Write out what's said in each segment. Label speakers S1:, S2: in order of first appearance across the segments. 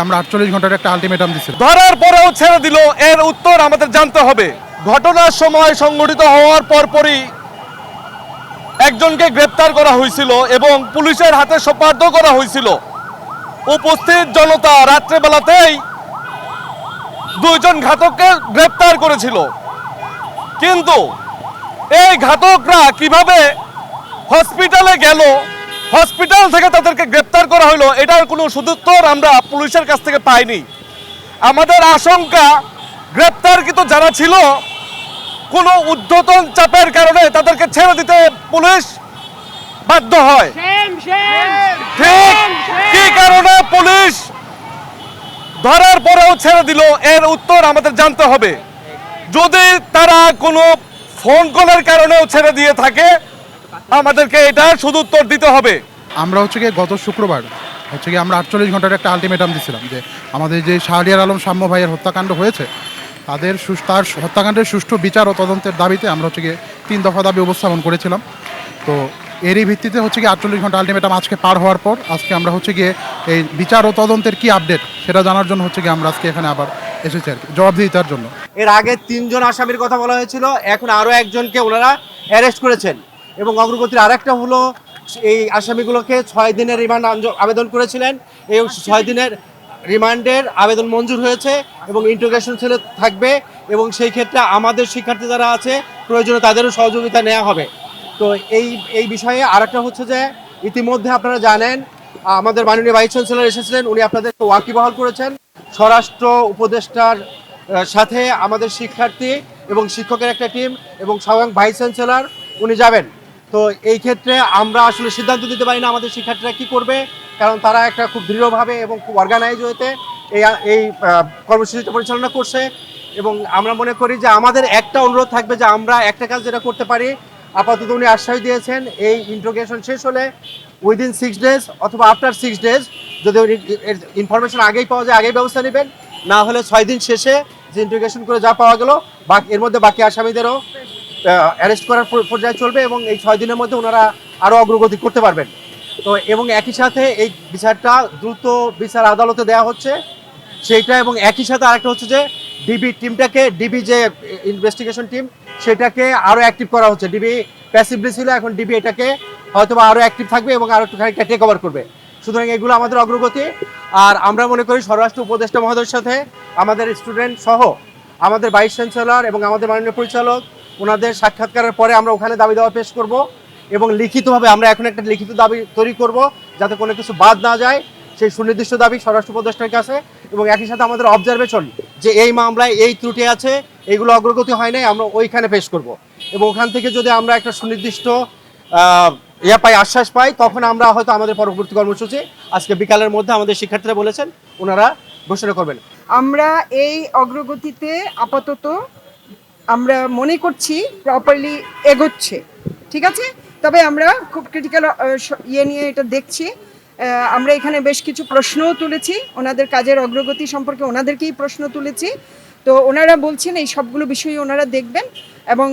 S1: আমরা 48 ঘন্টার একটা আলটিমেটাম দিচ্ছি।
S2: ধরার পরেও ছেড়ে দিল, এর উত্তর আমাদের জানতে হবে। ঘটনার সময় সংঘটিত হওয়ার পরপরই একজনকে গ্রেপ্তার করা হয়েছিল এবং পুলিশের হাতে সোপর্দ করা হয়েছিল। উপস্থিত জনতা রাত্রেবেলাতেই দুইজন ঘাতককে গ্রেপ্তার করেছিল, কিন্তু এই ঘাতকরা কিভাবে হসপিটালে গেল, হসপিটাল থেকে তাদেরকে গ্রেপ্তার করা হলো, এটার কোনো সদুত্তর আমরা পুলিশের কাছ থেকে পাইনি। আমাদের আশঙ্কা গ্রেপ্তারকৃত যারা ছিল কোনো ঊর্ধ্বতন চাপের কারণে তাদেরকে ছেড়ে দিতে পুলিশ বাধ্য হয়। ঠিক কি কারণে পুলিশ ধরার পরেও ছেড়ে দিল, এর উত্তর আমাদের জানতে হবে। যদি তারা কোনো ফোন কলের কারণেও ছেড়ে দিয়ে থাকে, আমাদেরকে এটার সদুত্তর দিতে হবে।
S1: আমরা গত শুক্রবার আমরা 48 ঘন্টার একটা আলটিমেটাম দিচ্ছিলাম যে আমাদের যে শাহরিয়ার আলম সাম্য ভাইয়ের হত্যাকাণ্ড হয়েছে তার হত্যাকাণ্ডের সুষ্ঠু বিচার ও তদন্তের দাবিতে আমরা 3 দফা দাবি উপস্থাপন করেছিলাম। তো এরই ভিত্তিতে 48 ঘন্টা আলটিমেটাম আজকে পার হওয়ার পর আজকে আমরা এই বিচার ও তদন্তের কি আপডেট সেটা জানার জন্য আমরা আজকে এখানে আবার এসেছি আর কি, জবাবদিহিতার জন্য।
S3: এর আগে 3 জন আসামির কথা বলা হয়েছিল, এখন আরও একজনকে ওনারা অ্যারেস্ট করেছেন এবং অগ্রগতির আরেকটা হলো এই আসামিগুলোকে 6 দিনের রিমান্ড আবেদন করেছিলেন। এই 6 দিনের রিমান্ডের আবেদন মঞ্জুর হয়েছে এবং ইন্টিগ্রেশন সেলে থাকবে এবং সেই ক্ষেত্রে আমাদের শিক্ষার্থী যারা আছে প্রয়োজনে তাদেরও সহযোগিতা নেওয়া হবে। তো এই বিষয়ে আরেকটা হচ্ছে যে ইতিমধ্যে আপনারা জানেন আমাদের মাননীয় ভাইস চ্যান্সেলর এসেছিলেন, উনি আপনাদেরকে ওয়াকিবহাল করেছেন। স্বরাষ্ট্র উপদেষ্টার সাথে আমাদের শিক্ষার্থী এবং শিক্ষকের একটা টিম এবং স্বয়ং ভাইস চ্যান্সেলর উনি যাবেন। তো এই ক্ষেত্রে আমরা আসলে সিদ্ধান্ত দিতে পারি না আমাদের শিক্ষার্থীরা কী করবে, কারণ তারা একটা খুব দৃঢ়ভাবে এবং খুব অর্গানাইজ হতে এই কর্মসূচিটা পরিচালনা করছে। এবং আমরা মনে করি যে আমাদের একটা অনুরোধ থাকবে যে আমরা একটা কাজ যেটা করতে পারি, আপাতত উনি আশ্বাস দিয়েছেন এই ইন্ট্রোগেশন শেষ হলে উইদিন 6 ডেজ অথবা আফটার 6 ডেজ যদি ইনফরমেশন আগেই পাওয়া যায় আগেই ব্যবস্থা নেবেন, না হলে 6 দিন শেষে যে ইন্ট্রোগেশন করে যা পাওয়া গেল এর মধ্যে বাকি আসামিদেরও অ্যারেস্ট করার পর্যায়ে চলবে এবং এই 6 দিনের মধ্যে ওনারা আরও অগ্রগতি করতে পারবেন। তো এবং একই সাথে এই বিচারটা দ্রুত বিচার আদালতে দেওয়া হচ্ছে সেইটা, এবং একই সাথে আরেকটা হচ্ছে যে ডিবি যে ইনভেস্টিগেশন টিম সেটাকে আরও অ্যাক্টিভ করা হচ্ছে। ডিবি প্যাসিভলি ছিল, এখন ডিবি এটাকে হয়তো বা আরও অ্যাক্টিভ থাকবে এবং আরও একটু খানিকটা টেক ওভার করবে। সুতরাং এগুলো আমাদের অগ্রগতি। আর আমরা মনে করি স্বরাষ্ট্র উপদেষ্টা মহোদয়ের সাথে আমাদের স্টুডেন্ট সহ আমাদের ভাইস চ্যান্সেলর এবং আমাদের মাননীয় পরিচালক ওনাদের সাক্ষাৎকারের পরে আমরা ওখানে দাবি দেওয়া পেশ করব এবং লিখিতভাবে আমরা এখন একটা লিখিত দাবি তৈরি করব যাতে কোনো কিছু বাদ না যায়, সেই সুনির্দিষ্ট দাবি স্বরাষ্ট্র উপদেষ্টার কাছে। এবং একই সাথে আমাদের অবজারভেশন যে এই মামলায় এই ত্রুটি আছে, এইগুলো অগ্রগতি হয় নাই, আমরা ওইখানে পেশ করব এবং ওখান থেকে যদি আমরা একটা সুনির্দিষ্ট আশ্বাস পাই তখন আমরা হয়তো আমাদের পরবর্তী কর্মসূচি আজকে বিকালের মধ্যে আমাদের শিক্ষার্থীরা বলেছেন ওনারা ঘোষণা করবেন।
S4: আমরা এই অগ্রগতিতে আপাতত আমরা মনে করছি প্রপারলি এগোচ্ছে, ঠিক আছে। তবে আমরা খুব ক্রিটিক্যাল নিয়ে এটা দেখছি। আমরা এখানে বেশ কিছু প্রশ্নও তুলেছি, ওনাদের কাজের অগ্রগতি সম্পর্কে ওনাদেরকেই প্রশ্ন তুলেছি। তো ওনারা বলছেন এই সবগুলো বিষয় ওনারা দেখবেন এবং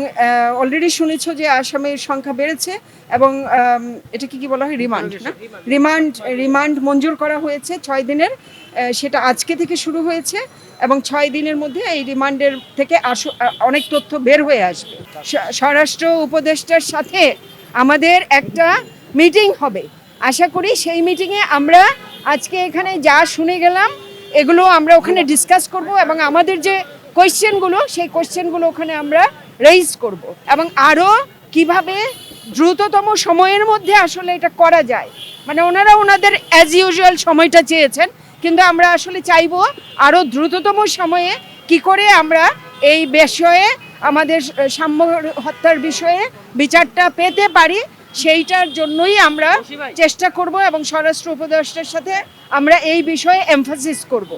S4: অলরেডি শুনেছো যে আসামের সংখ্যা বেড়েছে এবং এটা কি বলা হয় রিমান্ড মঞ্জুর করা হয়েছে 6 দিনের, সেটা আজকে থেকে শুরু হয়েছে এবং 6 দিনের মধ্যে এই রিমান্ডের থেকে অনেক তথ্য বের হয়ে আসবে। স্বরাষ্ট্র উপদেষ্টার সাথে আমাদের একটা মিটিং হবে, আশা করি সেই মিটিংয়ে আমরা আজকে এখানে যা শুনে গেলাম এগুলো আমরা ওখানে ডিসকাস করব এবং আমাদের যে কোয়েশ্চেনগুলো সেই কোয়েশ্চেনগুলো ওখানে আমরা রেইজ করব এবং আরও কিভাবে দ্রুততম সময়ের মধ্যে আসলে এটা করা যায়। মানে ওনারা ওনাদের অ্যাজ ইউজুয়াল সময়টা চেয়েছেন, কিন্তু আমরা আসলে চাইবো আরও দ্রুততম সময়ে কি করে আমরা এই বিষয়ে আমাদের সাম্য হত্যার বিষয়ে বিচারটা পেতে পারি, সেইটার জন্যই আমরা চেষ্টা করব এবং স্বরাষ্ট্র উপদেষ্টার সাথে আমরা এই বিষয়ে এমফাসিস করব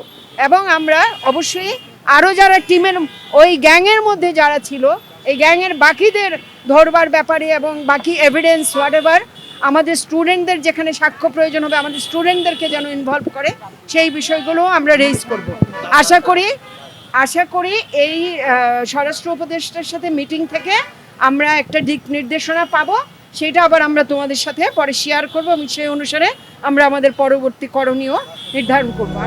S4: এবং আমরা অবশ্যই আরও যারা টিমের ওই গ্যাংয়ের মধ্যে যারা ছিল এই গ্যাংয়ের বাকিদের ধরবার ব্যাপারে এবং বাকি এভিডেন্স হোয়াটএভার আমাদের স্টুডেন্টদের যেখানে সাক্ষ্য প্রয়োজন হবে আমাদের স্টুডেন্টদেরকে যেন ইনভলভ করে সেই বিষয়গুলো আমরা রেইজ করব। আশা করি এই স্বরাষ্ট্র উপদেষ্টার সাথে মিটিং থেকে আমরা একটা দিক নির্দেশনা পাবো সেটা আবার আমরা তোমাদের সাথে পরে শেয়ার করবো এবং সেই অনুসারে আমরা আমাদের পরবর্তী করণীয় নির্ধারণ করবো।